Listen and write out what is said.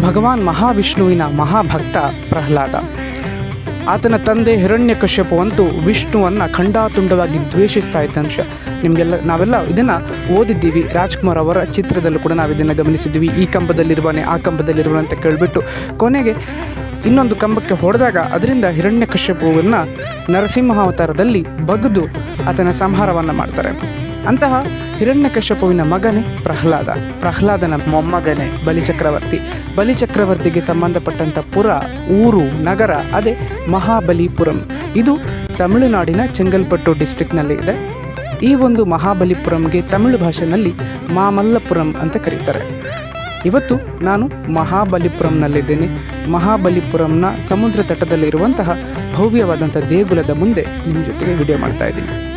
ಭಗವಾನ್ ಮಹಾವಿಷ್ಣುವಿನ ಮಹಾಭಕ್ತ ಪ್ರಹ್ಲಾದ. ಆತನ ತಂದೆ ಹಿರಣ್ಯಕಶ್ಯಪು ಅಂತೂ ವಿಷ್ಣುವನ್ನು ಖಂಡಾತುಂಡವಾಗಿ ದ್ವೇಷಿಸ್ತಾ ಇದ್ದಂಶ ನಾವೆಲ್ಲ ಇದನ್ನು ಓದಿದ್ದೀವಿ. ರಾಜ್ಕುಮಾರ್ ಅವರ ಚಿತ್ರದಲ್ಲೂ ಕೂಡ ನಾವು ಇದನ್ನು ಗಮನಿಸಿದ್ದೀವಿ. ಈ ಕಂಬದಲ್ಲಿರುವನೆ ಆ ಕಂಬದಲ್ಲಿರುವನೆ ಅಂತ ಕೇಳಿಬಿಟ್ಟು ಕೊನೆಗೆ ಇನ್ನೊಂದು ಕಂಬಕ್ಕೆ ಹೊಡೆದಾಗ ಅದರಿಂದ ಹಿರಣ್ಯಕಶ್ಯಪುವನ್ನು ನರಸಿಂಹಾವತಾರದಲ್ಲಿ ಬಗೆದು ಆತನ ಸಂಹಾರವನ್ನು ಮಾಡ್ತಾರೆ. ಅಂತಹ ಹಿರಣ್ಯಕಶ್ಯಪುವಿನ ಮಗನೇ ಪ್ರಹ್ಲಾದನ ಮೊಮ್ಮಗನೇ ಬಲಿಚಕ್ರವರ್ತಿಗೆ ಸಂಬಂಧಪಟ್ಟಂಥ ಊರು ನಗರ ಅದೇ ಮಹಾಬಲಿಪುರಂ. ಇದು ತಮಿಳುನಾಡಿನ ಚೆಂಗಲ್ಪಟ್ಟು ಡಿಸ್ಟ್ರಿಕ್ನಲ್ಲಿ ಇದೆ. ಈ ಒಂದು ಮಹಾಬಲಿಪುರಂಗೆ ತಮಿಳು ಭಾಷೆಯಲ್ಲಿ ಮಾಮಲ್ಲಪುರಂ ಅಂತ ಕರೀತಾರೆ. ಇವತ್ತು ನಾನು ಮಹಾಬಲಿಪುರಂನಲ್ಲಿದ್ದೇನೆ. ಮಹಾಬಲಿಪುರಂನ ಸಮುದ್ರ ತಟದಲ್ಲಿರುವಂತಹ ಭವ್ಯವಾದಂಥ ದೇಗುಲದ ಮುಂದೆ ನಿಮ್ಮ ಜೊತೆಗೆ ವಿಡಿಯೋ ಮಾಡ್ತಾ ಇದ್ದೀನಿ.